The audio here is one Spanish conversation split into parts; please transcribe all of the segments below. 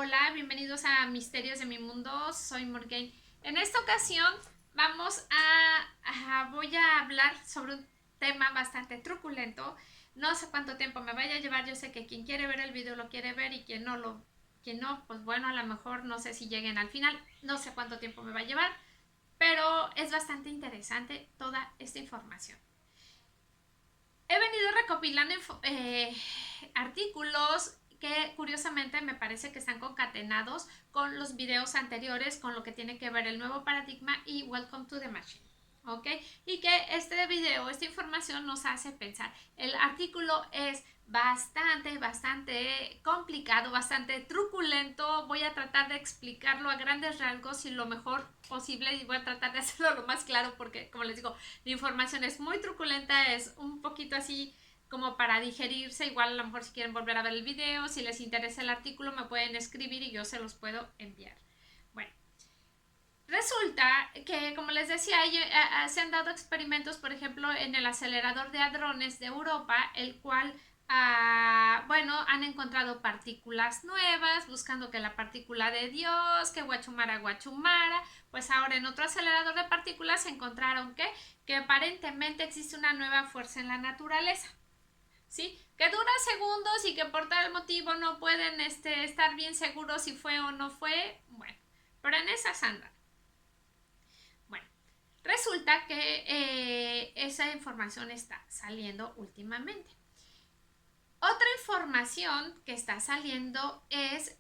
Hola, bienvenidos a Misterios de mi Mundo, soy Morgan. En esta ocasión voy a hablar sobre un tema bastante truculento. No sé cuánto tiempo me vaya a llevar, yo sé que quien quiere ver el video lo quiere ver y quien no, pues bueno, a lo mejor no sé si lleguen al final, no sé cuánto tiempo me va a llevar, pero es bastante interesante toda esta información. He venido recopilando artículos que curiosamente me parece que están concatenados con los videos anteriores, con lo que tiene que ver el nuevo paradigma y Welcome to the Machine. ¿Ok? Y que este video, esta información nos hace pensar. El artículo es bastante complicado, bastante truculento. Voy a tratar de explicarlo a grandes rasgos y lo mejor posible y voy a tratar de hacerlo lo más claro porque, como les digo, la información es muy truculenta, es un poquito así como para digerirse. Igual a lo mejor si quieren volver a ver el video, si les interesa el artículo me pueden escribir y yo se los puedo enviar. Bueno, resulta que, como les decía, se han dado experimentos, por ejemplo, en el acelerador de hadrones de Europa, el cual, bueno, han encontrado partículas nuevas, buscando que la partícula de Dios, que Guachumara Guachumara, pues ahora en otro acelerador de partículas se encontraron que aparentemente existe una nueva fuerza en la naturaleza. ¿Sí? Que dura segundos y que por tal motivo no pueden estar bien seguros si fue o no fue. Bueno, pero en esas andan. Bueno, resulta que esa información está saliendo últimamente. Otra información que está saliendo es,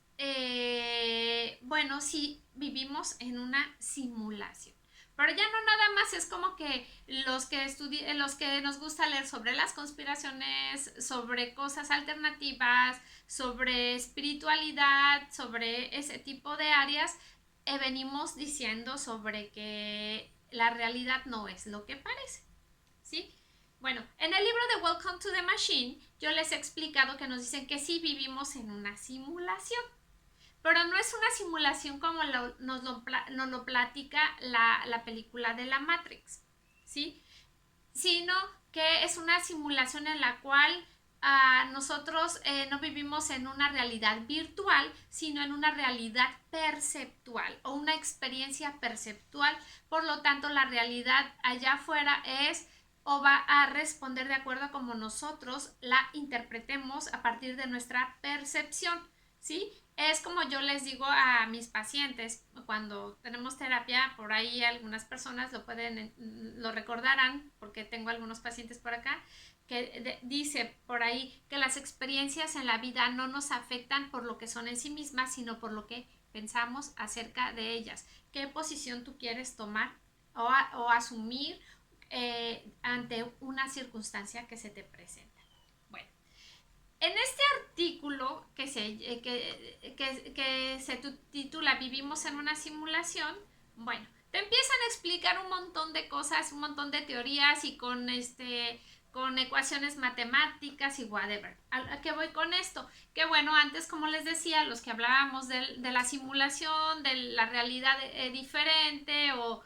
bueno, si vivimos en una simulación. Pero ya no nada más es como que los que nos gusta leer sobre las conspiraciones, sobre cosas alternativas, sobre espiritualidad, sobre ese tipo de áreas, venimos diciendo sobre que la realidad no es lo que parece, ¿sí? Bueno, en el libro de Welcome to the Machine yo les he explicado que nos dicen que sí vivimos en una simulación, pero no es una simulación como nos lo platica la película de la Matrix, ¿sí? Sino que es una simulación en la cual nosotros no vivimos en una realidad virtual, sino en una realidad perceptual o una experiencia perceptual. Por lo tanto, la realidad allá afuera es o va a responder de acuerdo a como nosotros la interpretemos a partir de nuestra percepción, ¿sí? Es como yo les digo a mis pacientes cuando tenemos terapia, por ahí algunas personas lo recordarán porque tengo algunos pacientes por acá que dice por ahí que las experiencias en la vida no nos afectan por lo que son en sí mismas, sino por lo que pensamos acerca de ellas. ¿Qué posición tú quieres tomar o asumir ante una circunstancia que se te presenta? Bueno, en este artículo que se titula Vivimos en una simulación, bueno, te empiezan a explicar un montón de cosas, un montón de teorías y con ecuaciones matemáticas y whatever. ¿A qué voy con esto? Que bueno, antes, como les decía, los que hablábamos de la simulación, de la realidad diferente o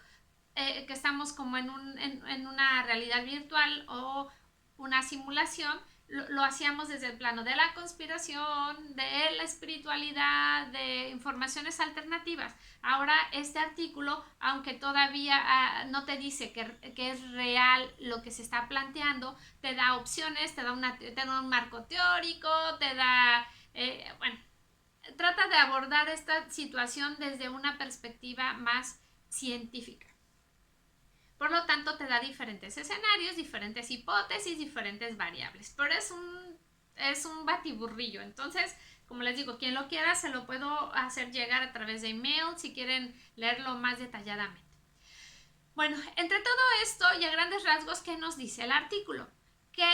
que estamos como en una realidad virtual o una simulación, lo hacíamos desde el plano de la conspiración, de la espiritualidad, de informaciones alternativas. Ahora este artículo, aunque todavía no te dice que es real lo que se está planteando, te da opciones, te da un marco teórico, te da, bueno, trata de abordar esta situación desde una perspectiva más científica. Por lo tanto, te da diferentes escenarios, diferentes hipótesis, diferentes variables. Pero es un batiburrillo. Entonces, como les digo, quien lo quiera se lo puedo hacer llegar a través de email si quieren leerlo más detalladamente. Bueno, entre todo esto y a grandes rasgos, ¿qué nos dice el artículo? Que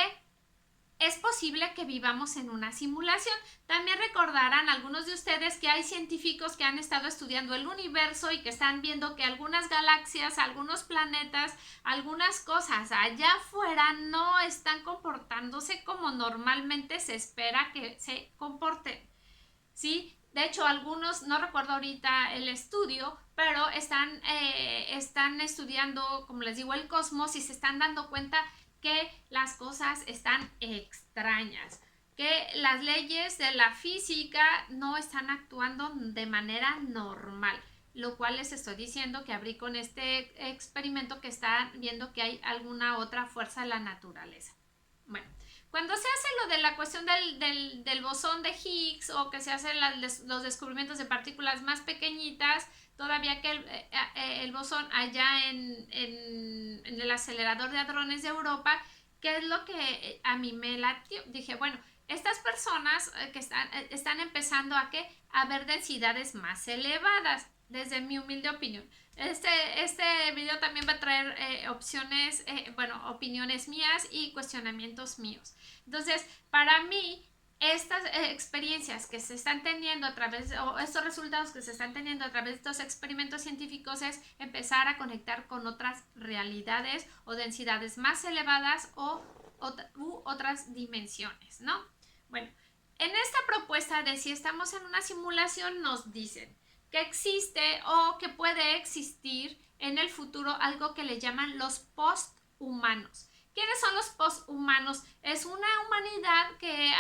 es posible que vivamos en una simulación. También recordarán algunos de ustedes que hay científicos que han estado estudiando el universo y que están viendo que algunas galaxias, algunos planetas, algunas cosas allá afuera no están comportándose como normalmente se espera que se comporten, ¿sí? De hecho, algunos, no recuerdo ahorita el estudio, pero están estudiando, como les digo, el cosmos y se están dando cuenta que las cosas están extrañas. que las leyes de la física no están actuando de manera normal, lo cual les estoy diciendo que abrí con este experimento que está viendo que hay alguna otra fuerza en la naturaleza. Bueno, cuando se hace lo de la cuestión del bosón de Higgs o que se hacen los descubrimientos de partículas más pequeñitas, todavía que el bosón allá en el acelerador de hadrones de Europa, ¿qué es lo que a mí me latió? Dije, bueno, estas personas que están empezando a ver densidades más elevadas, desde mi humilde opinión. Este video también va a traer opiniones mías y cuestionamientos míos. Entonces, para mí, estas experiencias que se están teniendo o estos resultados que se están teniendo a través de estos experimentos científicos es empezar a conectar con otras realidades o densidades más elevadas u otras dimensiones, ¿no? Bueno, en esta propuesta de si estamos en una simulación nos dicen que existe o que puede existir en el futuro algo que le llaman los posthumanos. ¿Quiénes son los posthumanos? Es una humanidad que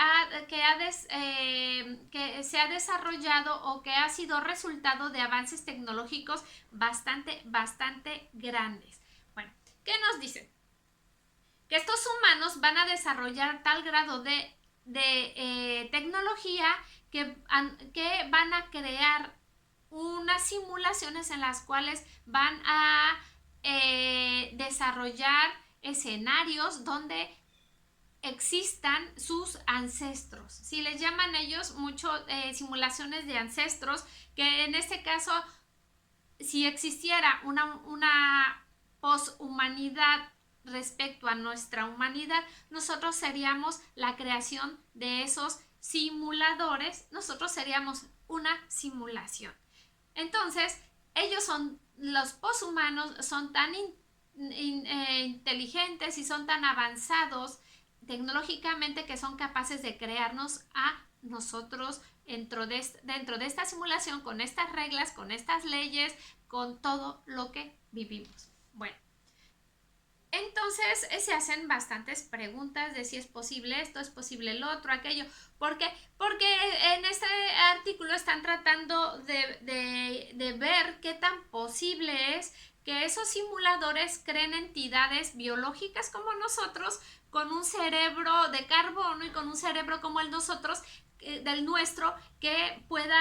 se ha desarrollado o que ha sido resultado de avances tecnológicos bastante grandes. Bueno, ¿qué nos dicen? Que estos humanos van a desarrollar tal grado de tecnología que van a crear unas simulaciones en las cuales van a desarrollar escenarios donde existan sus ancestros. Si les llaman ellos mucho simulaciones de ancestros, que en este caso, si existiera una poshumanidad respecto a nuestra humanidad, nosotros seríamos la creación de esos simuladores, nosotros seríamos una simulación. Entonces, los poshumanos son tan inteligentes y son tan avanzados tecnológicamente que son capaces de crearnos a nosotros dentro de esta simulación, con estas reglas, con estas leyes, con todo lo que vivimos. Bueno, entonces se hacen bastantes preguntas de si es posible esto, es posible lo otro, aquello. ¿Por qué? Porque en este artículo están tratando de ver qué tan posible es que esos simuladores creen entidades biológicas como nosotros, con un cerebro de carbono y con un cerebro como del nuestro, que pueda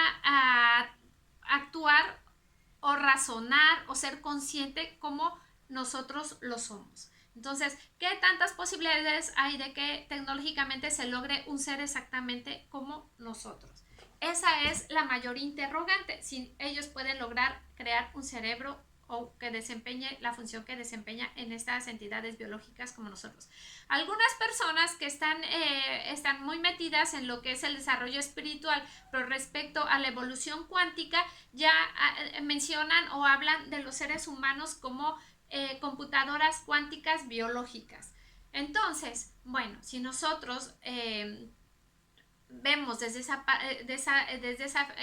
actuar o razonar o ser consciente como nosotros lo somos. Entonces, ¿qué tantas posibilidades hay de que tecnológicamente se logre un ser exactamente como nosotros? Esa es la mayor interrogante, si ellos pueden lograr crear un cerebro o que desempeñe la función que desempeña en estas entidades biológicas como nosotros. Algunas personas que están muy metidas en lo que es el desarrollo espiritual, pero respecto a la evolución cuántica, ya mencionan o hablan de los seres humanos como computadoras cuánticas biológicas. Entonces, bueno, si nosotros vemos desde esa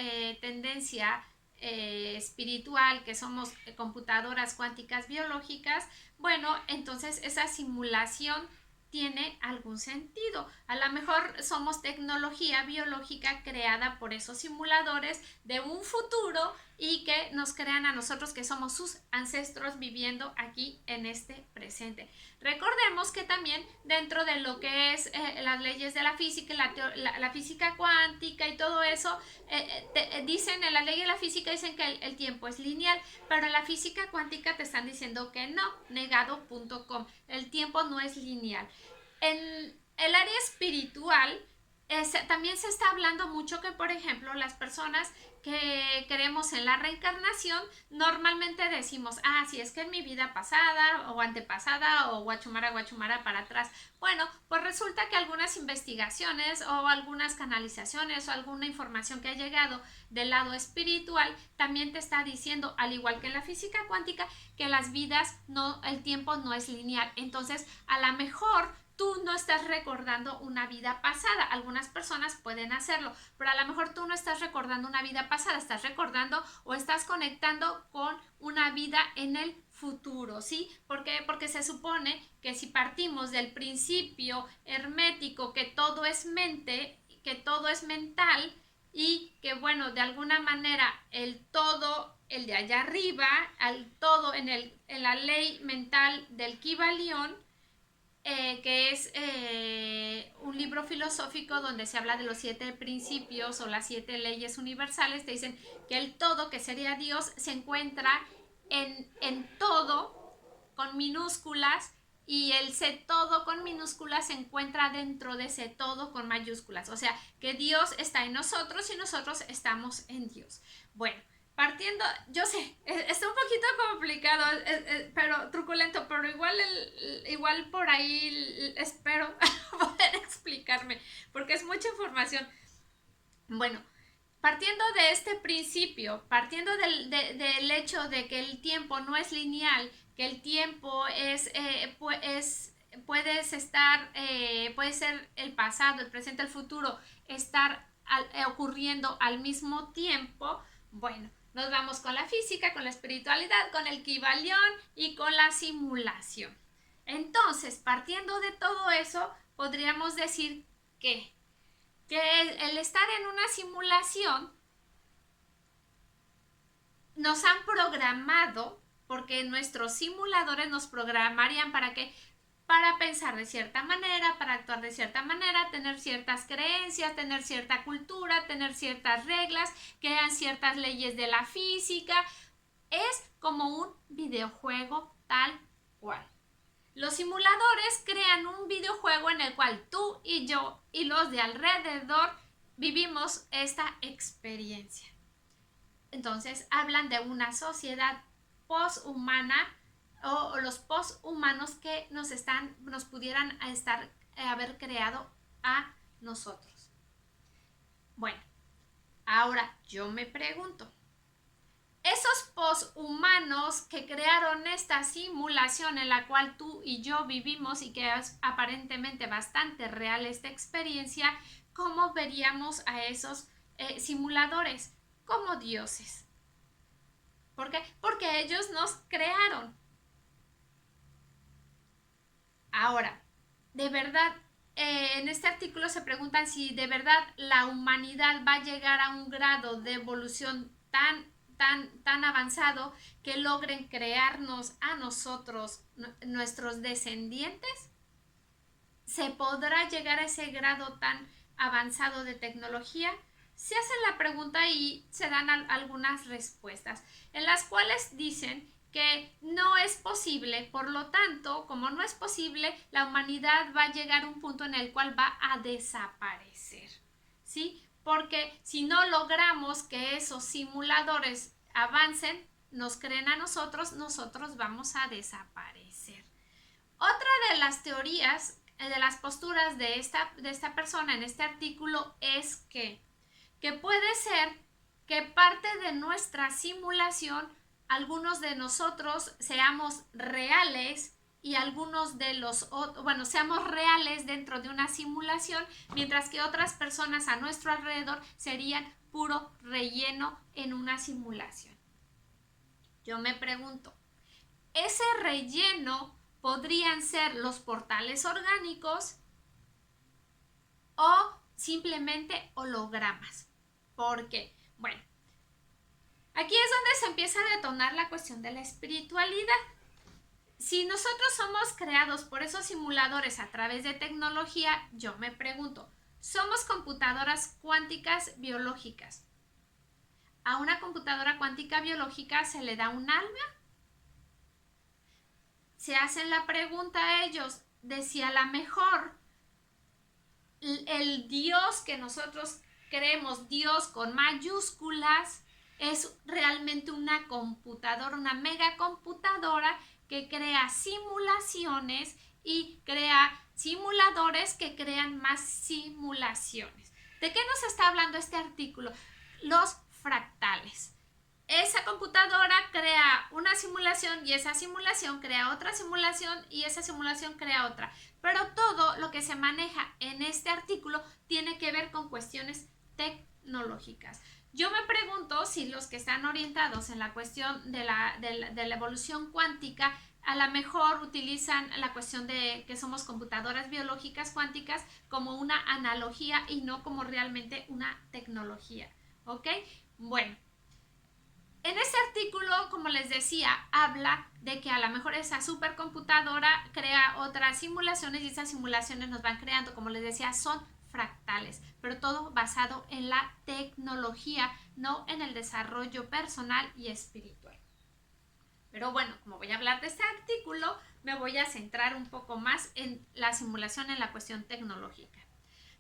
tendencia espiritual, que somos computadoras cuánticas biológicas, bueno, entonces esa simulación tiene algún sentido. A lo mejor somos tecnología biológica creada por esos simuladores de un futuro y que nos crean a nosotros que somos sus ancestros viviendo aquí en este presente. Recordemos que también dentro de lo que es las leyes de la física, la física cuántica y todo eso, dicen en la ley de la física dicen que el tiempo es lineal, pero en la física cuántica te están diciendo que no, negado.com, el tiempo no es lineal. En el área espiritual también se está hablando mucho que, por ejemplo, las personas que creemos en la reencarnación, normalmente decimos, si es que en mi vida pasada o antepasada o guachumara para atrás. Bueno, pues resulta que algunas investigaciones o algunas canalizaciones o alguna información que ha llegado del lado espiritual también te está diciendo, al igual que en la física cuántica, que las vidas el tiempo no es lineal. Entonces, a lo mejor tú no estás recordando una vida pasada. Algunas personas pueden hacerlo, pero a lo mejor tú no estás recordando una vida pasada, estás recordando o estás conectando con una vida en el futuro, ¿sí? ¿Por qué? Porque se supone que si partimos del principio hermético que todo es mente, que todo es mental y que bueno, de alguna manera el todo, el de allá arriba, al todo en la ley mental del Kybalión, que es un libro filosófico donde se habla de los 7 principios o las 7 leyes universales. Te dicen que el todo, que sería Dios, se encuentra en todo con minúsculas, y el se todo con minúsculas se encuentra dentro de ese todo con mayúsculas. O sea, que Dios está en nosotros y nosotros estamos en Dios. Bueno, partiendo, yo sé, está un poquito complicado, pero truculento, pero igual por ahí espero poder explicarme, porque es mucha información. Bueno, partiendo de este principio, partiendo del hecho de que el tiempo no es lineal, que el tiempo puede ser el pasado, el presente, el futuro, estar ocurriendo al mismo tiempo. Bueno, nos vamos con la física, con la espiritualidad, con el Kybalión y con la simulación. Entonces, partiendo de todo eso, podríamos decir que el estar en una simulación nos han programado, porque nuestros simuladores nos programarían para que para pensar de cierta manera, para actuar de cierta manera, tener ciertas creencias, tener cierta cultura, tener ciertas reglas, crean ciertas leyes de la física. Es como un videojuego tal cual. Los simuladores crean un videojuego en el cual tú y yo y los de alrededor vivimos esta experiencia. Entonces hablan de una sociedad poshumana o los poshumanos que nos pudieran haber creado a nosotros. Bueno, ahora yo me pregunto, esos poshumanos que crearon esta simulación en la cual tú y yo vivimos y que es aparentemente bastante real esta experiencia, ¿cómo veríamos a esos simuladores? Como dioses. ¿Por qué? Porque ellos nos crearon. Ahora, de verdad, en este artículo se preguntan si de verdad la humanidad va a llegar a un grado de evolución tan avanzado que logren crearnos a nosotros, nuestros descendientes. ¿Se podrá llegar a ese grado tan avanzado de tecnología? Se hacen la pregunta y se dan algunas respuestas, en las cuales dicen que no es posible, por lo tanto, como no es posible, la humanidad va a llegar a un punto en el cual va a desaparecer, ¿sí? Porque si no logramos que esos simuladores avancen, nos creen a nosotros vamos a desaparecer. Otra de las teorías, de las posturas de esta persona en este artículo es que puede ser que parte de nuestra simulación, algunos de nosotros seamos reales y algunos de seamos reales dentro de una simulación, mientras que otras personas a nuestro alrededor serían puro relleno en una simulación. Yo me pregunto, ¿ese relleno podrían ser los portales orgánicos o simplemente hologramas? Porque, bueno, aquí es donde se empieza a detonar la cuestión de la espiritualidad. Si nosotros somos creados por esos simuladores a través de tecnología, yo me pregunto, ¿somos computadoras cuánticas biológicas? ¿A una computadora cuántica biológica se le da un alma? Se hacen la pregunta a ellos de si a lo mejor el Dios que nosotros creemos, Dios con mayúsculas, es realmente una computadora, una megacomputadora que crea simulaciones y crea simuladores que crean más simulaciones. ¿De qué nos está hablando este artículo? Los fractales. esa computadora crea una simulación y esa simulación crea otra simulación y esa simulación crea otra. Pero todo lo que se maneja en este artículo tiene que ver con cuestiones tecnológicas. Yo me pregunto si los que están orientados en la cuestión de la evolución cuántica a lo mejor utilizan la cuestión de que somos computadoras biológicas cuánticas como una analogía y no como realmente una tecnología. ¿Ok? Bueno, en este artículo, como les decía, habla de que a lo mejor esa supercomputadora crea otras simulaciones y esas simulaciones nos van creando, como les decía, son fractales, pero todo basado en la tecnología, no en el desarrollo personal y espiritual. Pero bueno, como voy a hablar de este artículo, me voy a centrar un poco más en la simulación en la cuestión tecnológica.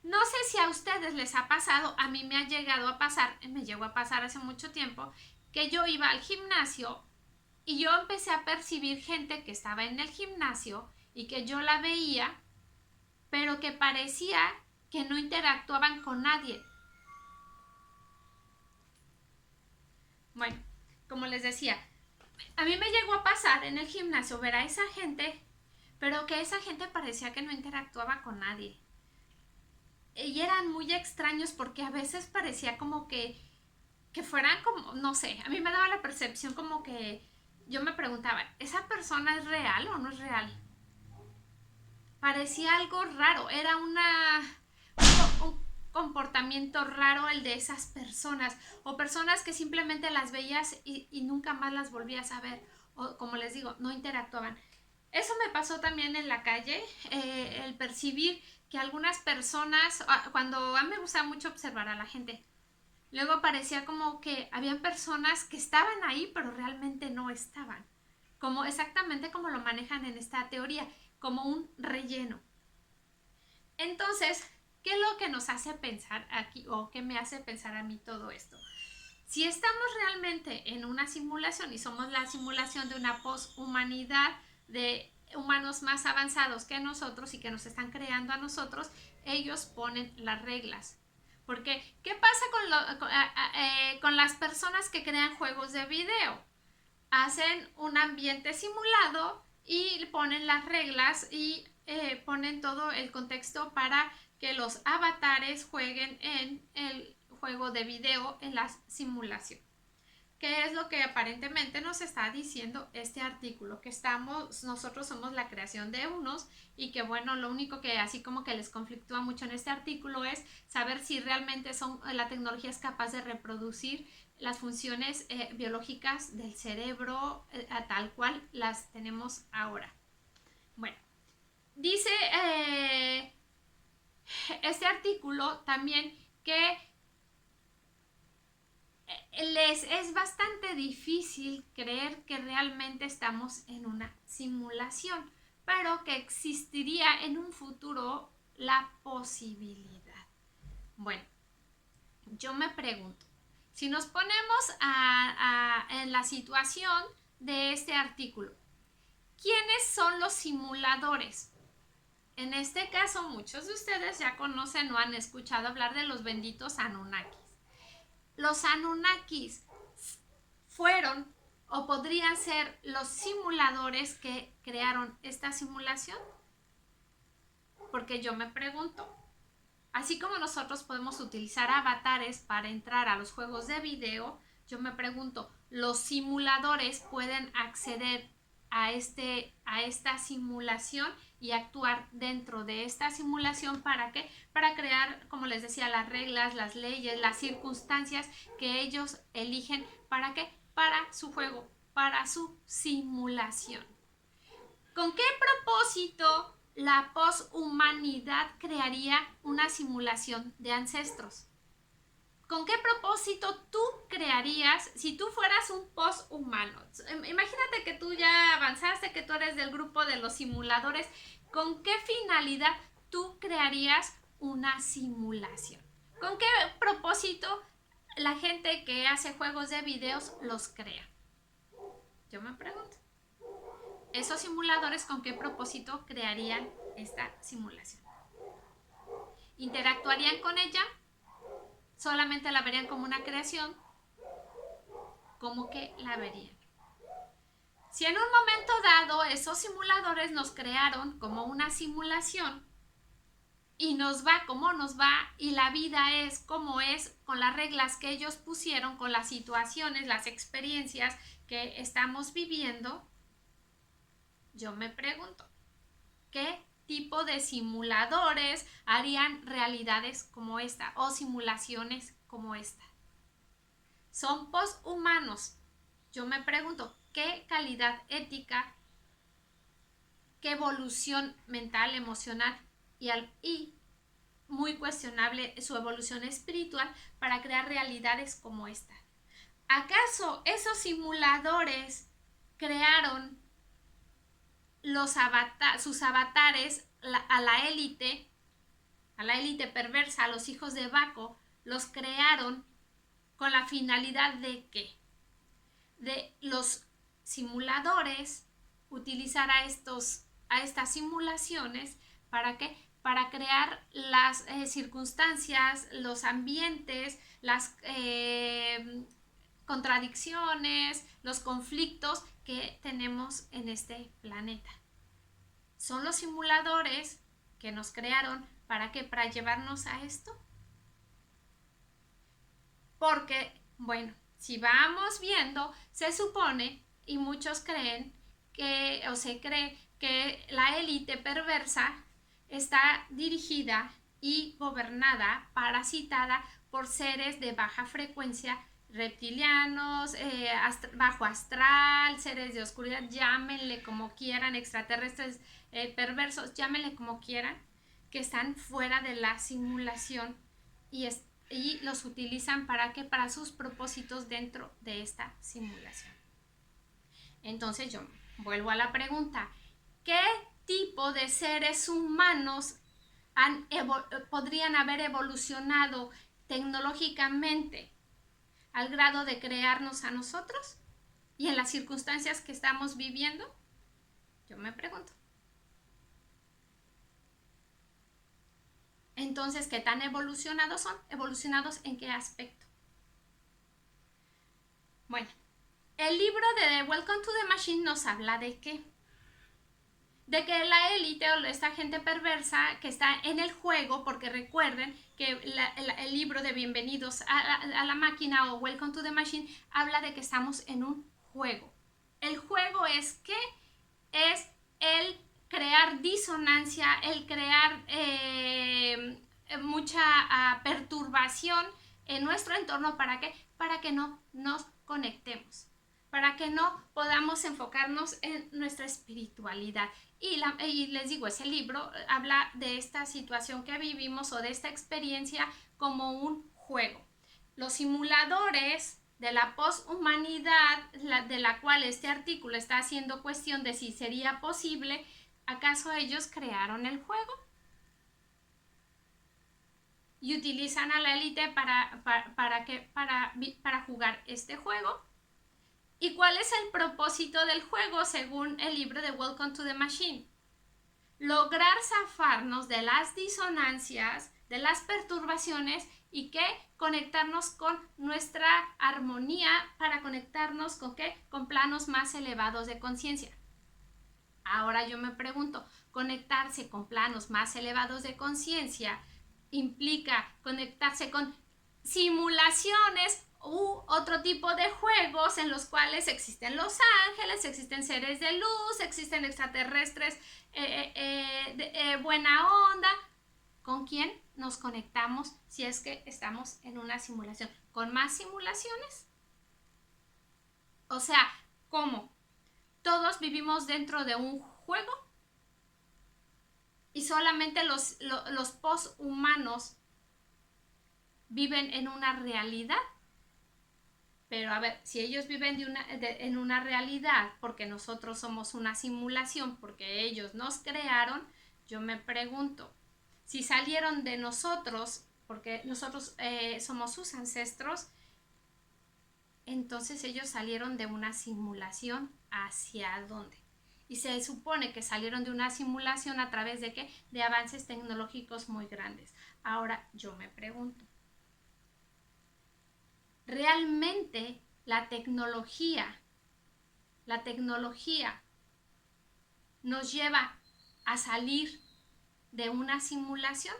No sé si a ustedes les ha pasado, a mí me ha llegado a pasar, me llegó a pasar hace mucho tiempo, que yo iba al gimnasio y yo empecé a percibir gente que estaba en el gimnasio y que yo la veía, pero que parecía que no interactuaban con nadie. Bueno, como les decía, a mí me llegó a pasar en el gimnasio ver a esa gente, pero que esa gente parecía que no interactuaba con nadie. Y eran muy extraños porque a veces parecía como que fueran como, no sé, a mí me daba la percepción como que yo me preguntaba, ¿esa persona es real o no es real? Parecía algo raro, era un comportamiento raro el de esas personas, o personas que simplemente las veías y nunca más las volvías a ver, o como les digo, no interactuaban. Eso me pasó también en la calle, el percibir que algunas personas, cuando a mí me gusta mucho observar a la gente, luego parecía como que habían personas que estaban ahí, pero realmente no estaban. Como exactamente como lo manejan en esta teoría, como un relleno. Entonces, ¿qué es lo que nos hace pensar aquí o qué me hace pensar a mí todo esto? Si estamos realmente en una simulación y somos la simulación de una poshumanidad de humanos más avanzados que nosotros y que nos están creando a nosotros, ellos ponen las reglas. Porque, ¿qué pasa con las personas que crean juegos de video? Hacen un ambiente simulado y ponen las reglas y ponen todo el contexto para que los avatares jueguen en el juego de video en la simulación. ¿Qué es lo que aparentemente nos está diciendo este artículo? Que nosotros somos la creación de unos y que bueno, lo único que así como que les conflictúa mucho en este artículo es saber si realmente la tecnología es capaz de reproducir las funciones biológicas del cerebro a tal cual las tenemos ahora. Bueno, dice este artículo también que les es bastante difícil creer que realmente estamos en una simulación, pero que existiría en un futuro la posibilidad. Bueno, yo me pregunto, si nos ponemos en la situación de este artículo, ¿quiénes son los simuladores? En este caso, muchos de ustedes ya conocen o han escuchado hablar de los benditos Anunnakis. Los Anunnakis fueron o podrían ser los simuladores que crearon esta simulación. Porque yo me pregunto, así como nosotros podemos utilizar avatares para entrar a los juegos de video, yo me pregunto, ¿los simuladores pueden acceder a esta simulación y actuar dentro de esta simulación? ¿Para qué? Para crear, como les decía, las reglas, las leyes, las circunstancias que ellos eligen. ¿Para qué? Para su juego, para su simulación. ¿Con qué propósito la poshumanidad crearía una simulación de ancestros? ¿Con qué propósito tú crearías si tú fueras un poshumano? Imagínate que tú ya avanzaste, que tú eres del grupo de los simuladores. ¿Con qué finalidad tú crearías una simulación? ¿Con qué propósito la gente que hace juegos de videos los crea? Yo me pregunto. ¿Esos simuladores con qué propósito crearían esta simulación? ¿Interactuarían con ella? ¿Solamente la verían como una creación? ¿cómo que la verían? Si en un momento dado esos simuladores nos crearon como una simulación y nos va como nos va y la vida es como es con las reglas que ellos pusieron, con las situaciones, las experiencias que estamos viviendo, yo me pregunto, ¿qué tipo de simuladores harían realidades como esta o simulaciones como esta? Son posthumanos. Yo me pregunto, ¿qué calidad ética, qué evolución mental, emocional y muy cuestionable su evolución espiritual para crear realidades como esta? ¿Acaso esos simuladores crearon sus avatares a la élite perversa, a los hijos de Baco, los crearon con la finalidad de qué? De los simuladores utilizar a estas simulaciones para qué? Para crear las circunstancias, los ambientes, las contradicciones, los conflictos que tenemos en este planeta. Son los simuladores que nos crearon ¿para qué? Para llevarnos a esto. Porque, bueno, si vamos viendo, se supone y muchos creen que, o se cree que la élite perversa está dirigida y gobernada, parasitada por seres de baja frecuencia, reptilianos, bajo astral, seres de oscuridad, llámenle como quieran, extraterrestres perversos, llámenle como quieran, que están fuera de la simulación y los utilizan para qué? Para sus propósitos dentro de esta simulación. Entonces yo vuelvo a la pregunta, ¿qué tipo de seres humanos podrían haber evolucionado tecnológicamente al grado de crearnos a nosotros y en las circunstancias que estamos viviendo? Yo me pregunto. Entonces, ¿qué tan evolucionados son? ¿Evolucionados en qué aspecto? Bueno, el libro de Welcome to the Machine nos habla de qué? De que la élite o esta gente perversa que está en el juego, porque recuerden que el libro de Bienvenidos a la Máquina o Welcome to the Machine habla de que estamos en un juego. El juego es ¿qué? Es el crear disonancia, el crear mucha perturbación en nuestro entorno. ¿Para qué? Para que no nos conectemos, para que no podamos enfocarnos en nuestra espiritualidad. Y les digo, ese libro habla de esta situación que vivimos o de esta experiencia como un juego. Los simuladores de la poshumanidad, de la cual este artículo está haciendo cuestión de si sería posible, ¿acaso ellos crearon el juego? Y utilizan a la élite para jugar este juego. ¿Y cuál es el propósito del juego según el libro de Welcome to the Machine? Lograr zafarnos de las disonancias, de las perturbaciones y que conectarnos con nuestra armonía para conectarnos con ¿qué? Con planos más elevados de conciencia. Ahora yo me pregunto, conectarse con planos más elevados de conciencia implica conectarse con simulaciones u otro tipo de juegos en los cuales existen los ángeles, existen seres de luz, existen extraterrestres buena onda. ¿Con quién nos conectamos si es que estamos en una simulación? ¿Con más simulaciones? O sea, ¿cómo? ¿Todos vivimos dentro de un juego? Y solamente los posthumanos viven en una realidad. Pero a ver, si ellos viven en una realidad porque nosotros somos una simulación, porque ellos nos crearon, yo me pregunto, si salieron de nosotros, porque nosotros somos sus ancestros, entonces ellos salieron de una simulación, ¿hacia dónde? Y se supone que salieron de una simulación a través de ¿qué? De avances tecnológicos muy grandes. Ahora yo me pregunto, ¿realmente la tecnología nos lleva a salir de una simulación.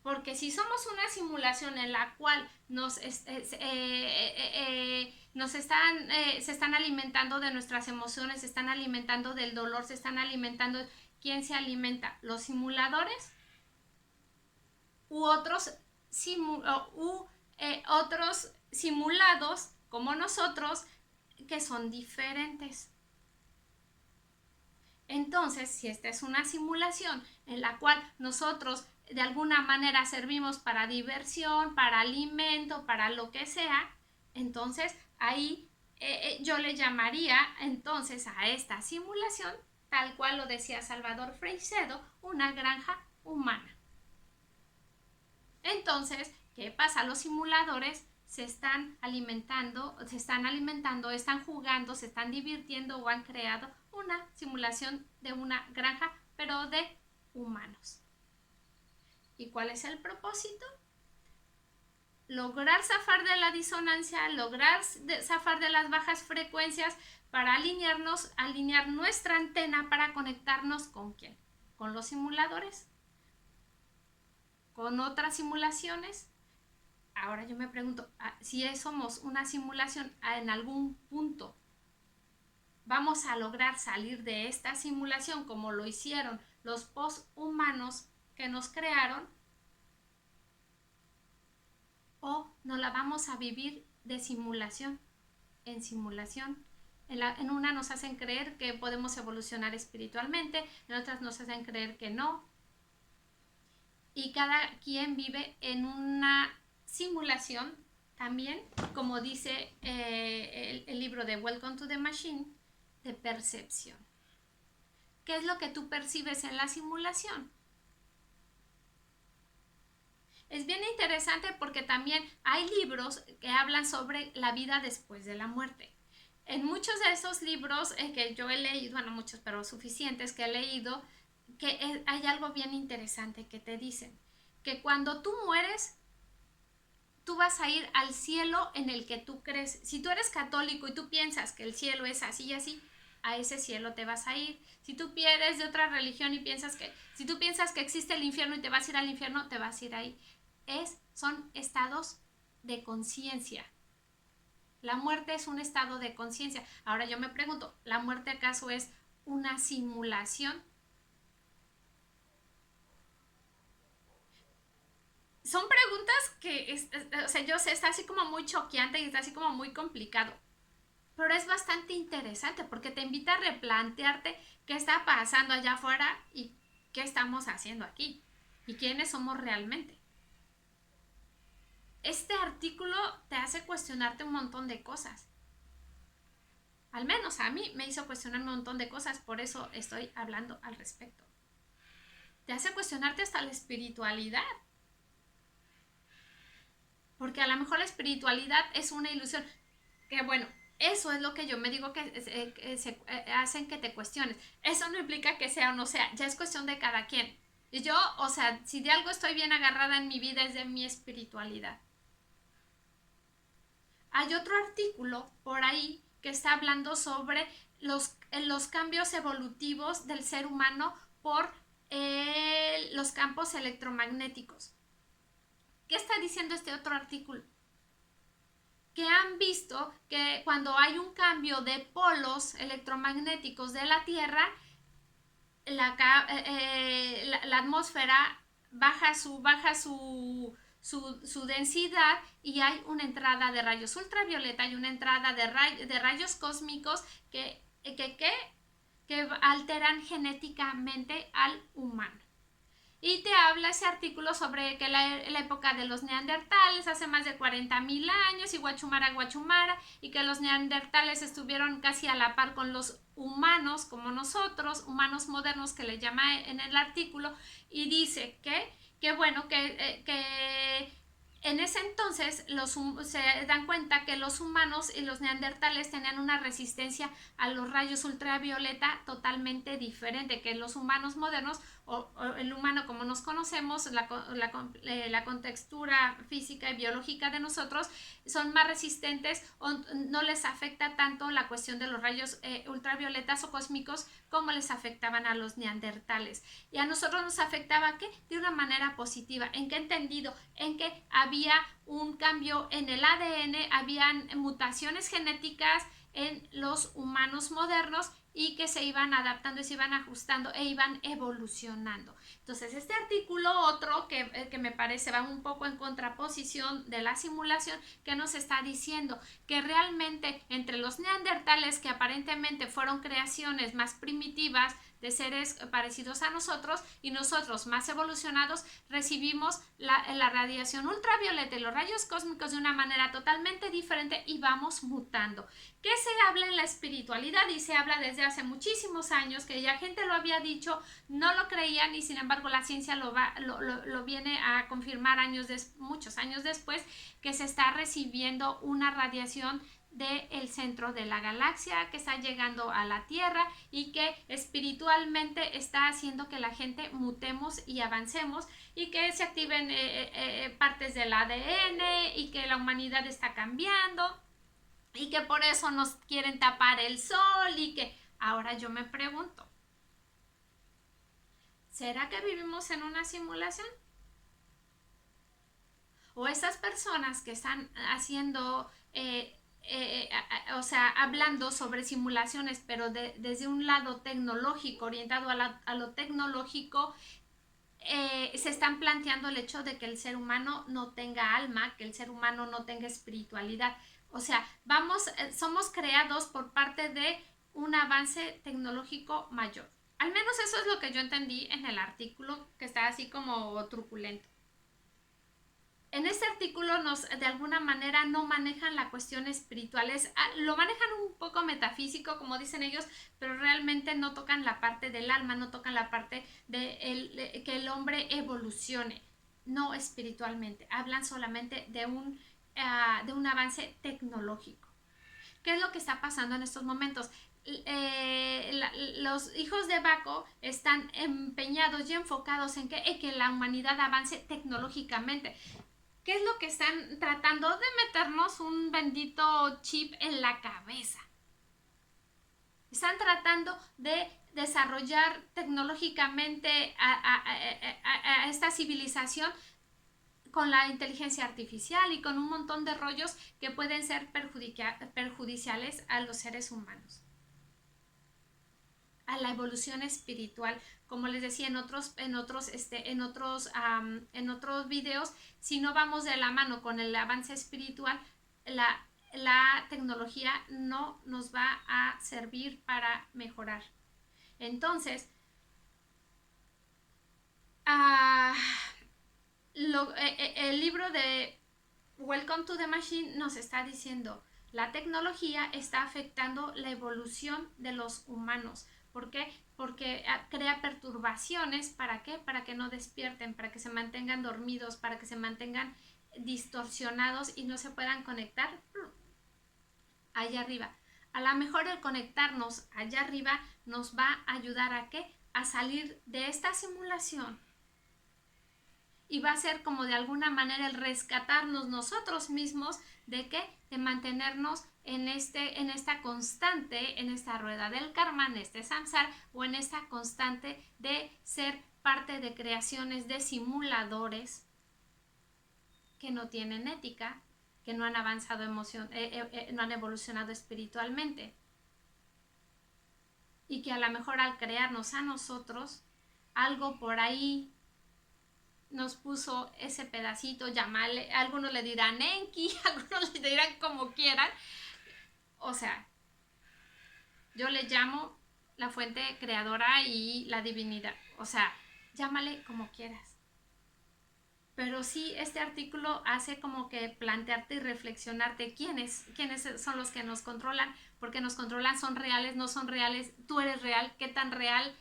Porque si somos una simulación en la cual se están alimentando de nuestras emociones, se están alimentando del dolor, se están alimentando... ¿Quién se alimenta? ¿Los simuladores? ¿U otros simulados como nosotros que son diferentes? Entonces, si esta es una simulación en la cual nosotros de alguna manera servimos para diversión, para alimento, para lo que sea, entonces ahí yo le llamaría entonces a esta simulación, tal cual lo decía Salvador Freixedo, una granja humana. Entonces, ¿qué pasa? Los simuladores se están alimentando, están jugando, se están divirtiendo o han creado una simulación de una granja, pero de humanos. ¿Y cuál es el propósito? Lograr zafar de la disonancia, lograr zafar de las bajas frecuencias para alinear nuestra antena para conectarnos ¿con quién? Con los simuladores, con otras simulaciones. Ahora yo me pregunto, si somos una simulación en algún punto, ¿vamos a lograr salir de esta simulación como lo hicieron los posthumanos que nos crearon? ¿O nos la vamos a vivir de simulación en simulación? En una nos hacen creer que podemos evolucionar espiritualmente, en otras nos hacen creer que no. Y cada quien vive en una simulación también, como dice el libro de Welcome to the Machine, de percepción. ¿Qué es lo que tú percibes en la simulación? Es bien interesante porque también hay libros que hablan sobre la vida después de la muerte. En muchos de esos libros que yo he leído, bueno, muchos, pero suficientes que he leído, que hay algo bien interesante que te dicen, que cuando tú mueres, tú vas a ir al cielo en el que tú crees. Si tú eres católico y tú piensas que el cielo es así y así, a ese cielo te vas a ir. Si tú eres de otra religión y si tú piensas que existe el infierno y te vas a ir al infierno, te vas a ir ahí. Son estados de conciencia. La muerte es un estado de conciencia. Ahora yo me pregunto, ¿la muerte acaso es una simulación? Son preguntas que, yo sé, está así como muy choqueante y está así como muy complicado. Pero es bastante interesante porque te invita a replantearte qué está pasando allá afuera y qué estamos haciendo aquí y quiénes somos realmente. Este artículo te hace cuestionarte un montón de cosas. Al menos a mí me hizo cuestionar un montón de cosas, por eso estoy hablando al respecto. Te hace cuestionarte hasta la espiritualidad. Porque a lo mejor la espiritualidad es una ilusión. Que bueno, eso es lo que yo me digo que hacen que te cuestiones. Eso no implica que sea o no sea, ya es cuestión de cada quien. Y yo, si de algo estoy bien agarrada en mi vida es de mi espiritualidad. Hay otro artículo por ahí que está hablando sobre los cambios evolutivos del ser humano por los campos electromagnéticos. ¿Qué está diciendo este otro artículo? Que han visto que cuando hay un cambio de polos electromagnéticos de la Tierra, la atmósfera baja su densidad y hay una entrada de rayos ultravioleta y una entrada de rayos cósmicos que alteran genéticamente al humano. Y te habla ese artículo sobre que la época de los neandertales, hace más de 40,000 años, y Guachumara, y que los neandertales estuvieron casi a la par con los humanos, como nosotros, humanos modernos, que le llama en el artículo, y dice que en ese entonces se dan cuenta que los humanos y los neandertales tenían una resistencia a los rayos ultravioleta totalmente diferente que los humanos modernos o el humano como nos conocemos, la contextura física y biológica de nosotros son más resistentes o no les afecta tanto la cuestión de los rayos ultravioletas o cósmicos como les afectaban a los neandertales. Y a nosotros nos afectaba ¿qué? De una manera positiva. ¿En qué entendido? En que había un cambio en el ADN, habían mutaciones genéticas en los humanos modernos y que se iban adaptando y se iban ajustando e iban evolucionando. Entonces este artículo, otro que me parece va un poco en contraposición de la simulación, que nos está diciendo que realmente entre los neandertales, que aparentemente fueron creaciones más primitivas de seres parecidos a nosotros y nosotros más evolucionados, recibimos la radiación ultravioleta y los rayos cósmicos de una manera totalmente diferente y vamos mutando. ¿Qué se habla en la espiritualidad? Y se habla desde hace muchísimos años, que ya gente lo había dicho, no lo creían y sin embargo la ciencia lo viene a confirmar muchos años después, que se está recibiendo una radiación del centro de la galaxia que está llegando a la Tierra y que espiritualmente está haciendo que la gente mutemos y avancemos y que se activen partes del ADN y que la humanidad está cambiando y que por eso nos quieren tapar el sol y que ahora yo me pregunto, ¿será que vivimos en una simulación? O esas personas que están haciendo o sea, hablando sobre simulaciones, pero desde un lado tecnológico, orientado a lo tecnológico, se están planteando el hecho de que el ser humano no tenga alma, que el ser humano no tenga espiritualidad. O sea, somos creados por parte de un avance tecnológico mayor. Al menos eso es lo que yo entendí en el artículo, que está así como truculento. En este artículo de alguna manera no manejan la cuestión espiritual, lo manejan un poco metafísico como dicen ellos, pero realmente no tocan la parte del alma, no tocan la parte de que el hombre evolucione, no espiritualmente, hablan solamente de un avance tecnológico. ¿Qué es lo que está pasando en estos momentos? Los hijos de Baco están empeñados y enfocados en que la humanidad avance tecnológicamente. ¿Qué es lo que están tratando de meternos un bendito chip en la cabeza? Están tratando de desarrollar tecnológicamente a esta civilización con la inteligencia artificial y con un montón de rollos que pueden ser perjudiciales a los seres humanos, a la evolución espiritual. Como les decía en otros videos, si no vamos de la mano con el avance espiritual, la tecnología no nos va a servir para mejorar. Entonces, el libro de Welcome to the Machine nos está diciendo, la tecnología está afectando la evolución de los humanos. ¿Por qué? Porque crea perturbaciones. ¿Para qué? Para que no despierten, para que se mantengan dormidos, para que se mantengan distorsionados y no se puedan conectar allá arriba. A lo mejor el conectarnos allá arriba nos va a ayudar a ¿qué? A salir de esta simulación. Y va a ser como de alguna manera el rescatarnos nosotros mismos de qué, de mantenernos en esta constante, en esta rueda del karma, en este samsara o en esta constante de ser parte de creaciones de simuladores que no tienen ética, que no han avanzado no han evolucionado espiritualmente y que a lo mejor al crearnos a nosotros algo por ahí nos puso ese pedacito, llamarle, algunos le dirán Enki, algunos le dirán como quieran, o sea, yo le llamo la fuente creadora y la divinidad, o sea, llámale como quieras. Pero sí, este artículo hace como que plantearte y reflexionarte quiénes son los que nos controlan, porque nos controlan, son reales, no son reales, tú eres real, qué tan real,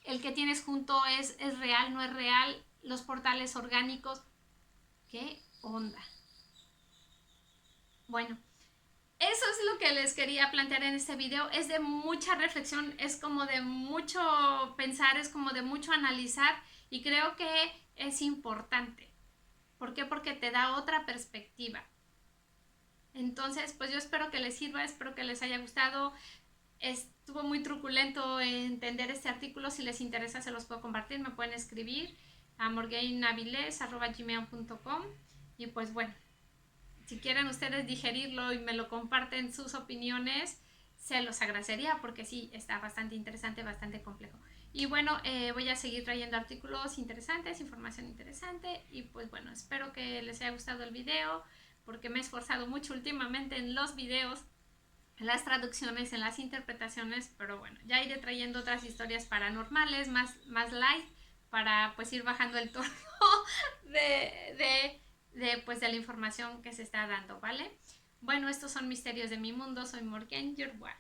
el que tienes junto es real, no es real, los portales orgánicos, ¿qué? onda. Bueno, eso es lo que les quería plantear en este video. Es de mucha reflexión, es como de mucho pensar, es como de mucho analizar y creo que es importante. ¿Por qué? Porque te da otra perspectiva. Entonces, pues yo espero que les sirva, espero que les haya gustado. Estuvo muy truculento entender este artículo. Si les interesa, se los puedo compartir. Me pueden escribir a morgainaviles@gmail.com. Y pues bueno, si quieren ustedes digerirlo y me lo comparten sus opiniones, se los agradecería porque sí, está bastante interesante, bastante complejo. Y bueno, voy a seguir trayendo artículos interesantes, información interesante. Y pues bueno, espero que les haya gustado el video porque me he esforzado mucho últimamente en los videos, en las traducciones, en las interpretaciones, pero bueno, ya iré trayendo otras historias paranormales, más light, para pues ir bajando el tono pues, de la información que se está dando, ¿vale? Bueno, estos son Misterios de mi Mundo, soy Morgan Yerwa.